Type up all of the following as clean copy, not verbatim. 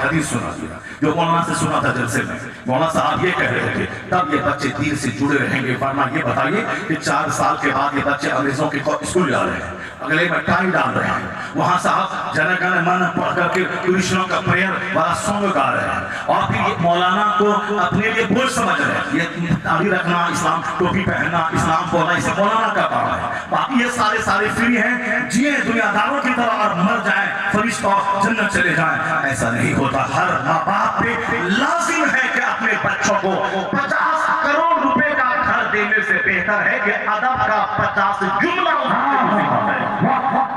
ایک حدیث سنا دیا جو مولانا سے سنا تھا جلسے میں. مولانا صاحب یہ کہہ رہے تھے تب یہ بچے دین سے جڑے رہیں گے، ورنہ یہ بتائیے کہ 4 سال کے بعد یہ بچے انگریزوں کے اسکول جا رہے ہیں، اگلے میں ٹائی ڈال رہے ہیں، وہاں صاحب جن گن من پڑھ کر کے کرشنوں کا پریئر والا سانگ گا رہے ہیں، اور پھر یہ مولانا کو اپنے لیے بوجھ سمجھ رہے ہیں. یہ داڑھی رکھنا، اسلام ٹوپی پہننا، اسلام بولنا، اسے مولانا کا کام ہے. باقی یہ سارے فری ہیں، جیے دنیا داروں کی طرح اور مر جائیں فرشتوں جنت چلے جائیں. ایسا نہیں ہوتا. ہر ماں باپ پہ لازم ہے کہ اپنے بچوں کو 50 کروڑ روپے کا گھر دینے سے بہتر ہے کہ ادب کا 50 جملہ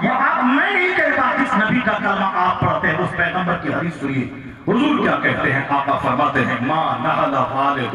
یہ آپ میں نہیں کہتا. کس نبی کا کلمہ آپ پڑھتے ہیں اس پیغمبر کی حدیث سنیے. حضور کیا کہتے ہیں؟ آقا فرماتے ہیں ما نہل والد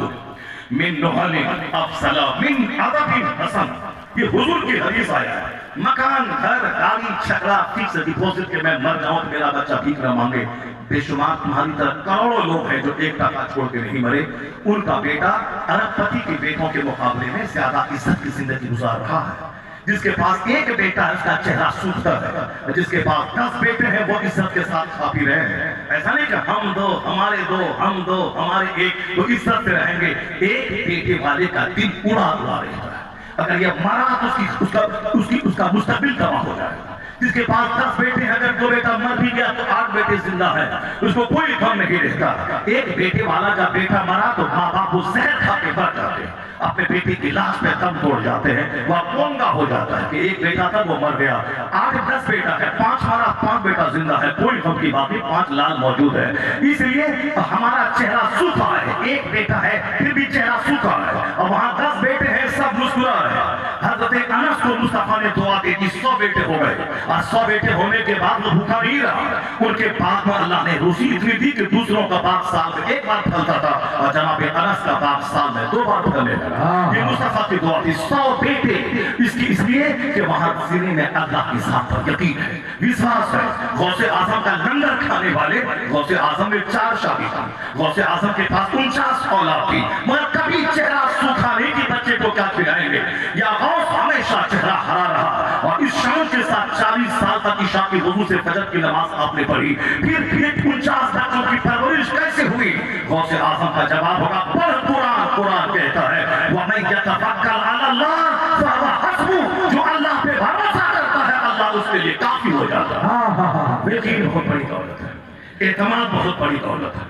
من نہل افضل من ادب حسن. یہ حضور کی حدیث آیا ہے. مکان، گھر، گاڑی، چھکڑا، فکس ڈپوزٹ کہ میں مر جاؤں تو میرا بچہ بھیک نہ مانگے. بے شمار تمہاری طرح کروڑوں لوگ ہیں جو 1 ٹکا چھوڑ کے نہیں مرے. ان کا بیٹا ارب پتی کے بیٹوں کے مقابلے میں زیادہ عزت کی زندگی گزار رہا ہے. جس کے پاس 1 بیٹا ہے اس کا چہرہ سوکھتا ہے، جس کے پاس 10 بیٹے ہیں وہ عزت کے ساتھ کھا پی رہے ہیں. ایسا نہیں کہ ہم 2 ہمارے 2 ہم 2 ہمارے 1 تو عزت سے رہیں گے. 1 بیٹے والے کا دل اڑا رہتا ہے. اگر یہ مرا تو اس کا مستقبل تباہ ہو جائے گا. جس کے پاس 10 بیٹے ہیں، اگر 2 بیٹا مر بھی گیا تو 8 بیٹے زندہ ہیں، اس کو کوئی غم نہیں رہتا. 1 بیٹے والا جب بیٹا مرا تو ماں باپ وہ زہر کھا کے مر جاتے ہیں، اپنے بیٹی کی لاش پہ دم توڑ جاتے ہیں. وہ گونگا ہو جاتا ہے کہ 1 بیٹا تھا وہ مر گیا. 8-10 بیٹا ہے، 5 مرا 5 بیٹا زندہ ہے، کوئی غم کی بات نہیں، 5 لال موجود ہے. اس لیے ہمارا چہرہ سوکھا ہے. 1 بیٹا ہے پھر بھی چہرہ سوکھا ہے، اور وہاں 10 بیٹے ہیں سب مسکرا رہے ہیں. حضرت انس کو مصطفیٰ نے دعا دی تھی 100 بیٹے ہو گئے، اور 100 بیٹے ہونے کے بعد وہ بھوکا نہیں رہا. ان کے باغ میں اللہ نے روزی اتنی دی کہ دوسروں کا باغ سال میں 1 بار پھلتا تھا، اور جناب انس کا باغ سال میں 2 بار پھلنے لگا. یہ مصطفیٰ کی دعا تھی. 100 بیٹے اس لیے کہ وہاں سینے میں اللہ کی ذات پر یقین ہے، وشواس ہے. غوث اعظم کا لنگر کھانے والے، غوث اعظم میں 4 شادی تھی، غوث اعظم کے پاس 49 اولاد تھی، مگر کبھی چہرہ سوکھا نہیں کہ بچے کو کیا کھلائیں گے. یا غوث ہمیشہ چہرہ ہرا رہا. اور اس شان کے ساتھ 40 سال تک عشاء کی وضو سے فجر کی نماز آپ نے پڑھی. پھر 49 بچوں کی پرورش کیسے ہوئی؟ غوث اعظم کا جواب ہوگا پڑھ قرآن. قرآن کہتا ہے وَمَن يَتَوَکَّلْ عَلَى اللَّهِ فَهُوَ حَسْبُهُ. جو اللہ پہ بھروسہ کرتا ہے اللہ اس کے لیے کافی ہو جاتا ہے. یقین بہت بڑی دولت ہے، اعتماد بہت بڑی دولت ہے،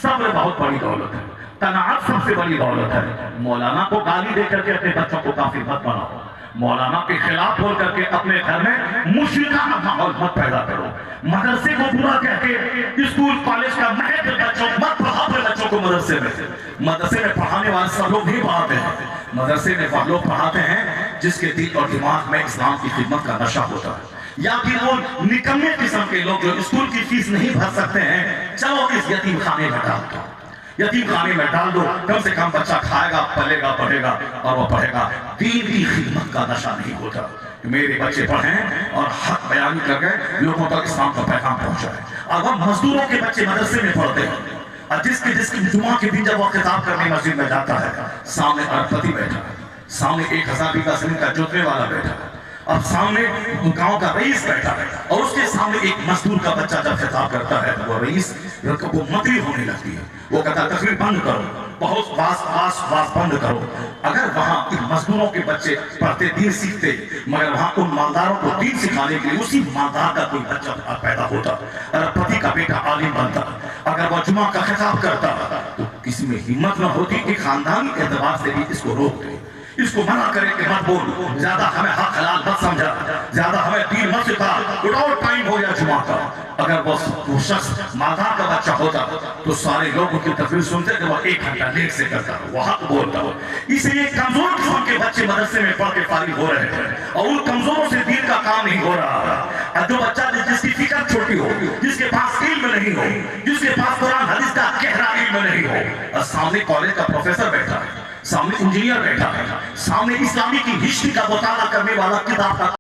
صبر بہت بڑی دولت ہے، قناعت سب سے بڑی دولت ہے. مولانا کو گالی دے کر کے اپنے بچوں کو کافر مت بناؤ. مولانا کے خلاف بول کر کے اپنے گھر میں مشرکانہ ماحول مت پیدا کرو. مدرسے کو برا کہہ کے اسکول کالج کا مہد بچوں مت پڑھاؤ. اپنے بچوں کو مدرسے میں پڑھانے والے سب لوگ نہیں پڑھاتے ہیں. مدرسے میں وہ لوگ پڑھاتے ہیں جس کے دل اور دماغ میں اسلام کی خدمت کا نشہ ہوتا ہے. یا پھر وہ نکمے قسم کے لوگ جو اسکول کی فیس نہیں بھر سکتے ہیں، چلو اس یتیم خانے میں ڈال دو. یتیم خانے میں ڈال دو، کم سے کم بچہ کھائے گا، پلے گا، پڑھے گا اور وہ پڑھے گا. دین کی خدمت کا نشہ نہیں ہوتا. میرے بچے پڑھیں اور حق بیان کر کے لوگوں تک اسلام کا پیغام پہنچائیں. اور وہ مزدوروں کے بچے مدرسے میں پڑھتے ہیں، اور جس کی جمعہ کے دن جب وہ خطاب کرنے مسجد میں جاتا ہے، سامنے ارب پتی بیٹھا ہے، سامنے 1000 بیگھہ زمین کا جوتنے والا بیٹھا ہے، اور سامنے گاؤں کا رئیس بیٹھا ہے، اور اس کے سامنے ایک مزدور کا بچہ جب خطاب کرتا ہے تو وہ رئیس کو مکری ہونے لگتی ہے. وہ کہتا ہے تقریر بند کرو، بہت باس بند کرو. اگر وہاں ان مزدوروں کے بچے پڑھتے دین سیکھتے، مگر وہاں ان مالداروں کو دین سکھانے کے لیے اسی مالدار کا کوئی بچہ پیدا ہوتا، ارب پتی کا بیٹا عالم بنتا، اگر وہ جمعہ کا خطاب کرتا تو کسی میں ہمت نہ ہوتی کہ خاندانی اعتبار سے بھی اس کو روک دے، اس کو منع کرے کہ مت بول، زیادہ ہمیں حق حلال مت سمجھا، زیادہ ہمیں دین مت سکھا، اٹھاؤ ٹائم ہو گیا جمعہ کا. اگر وہ شخص مالدار کا بچہ ہوتا تو سارے لوگ کی تقریر سنتے کہ وہ 1 گھنٹہ لیٹ سے کرتا ہو، وہ حق بولتا ہو. اس لیے کمزور قسم کے بچے مدرسے میں پڑھ کے فارغ ہو رہے ہیں، اور ان کمزوروں سے دین کا کام نہیں ہو رہا. جو بچہ جس کی فکر چھوٹی ہو، جس کے پاس علم نہیں ہو، جس کے پاس قرآن حدیث کا گہرا علم نہیں ہو، اور سامنے کالج کا پروفیسر بیٹھا ہے، سامنے انجینئر بیٹھا ہے، سامنے اسلامی کی ہسٹری کا مطالعہ کرنے والا کتاب کا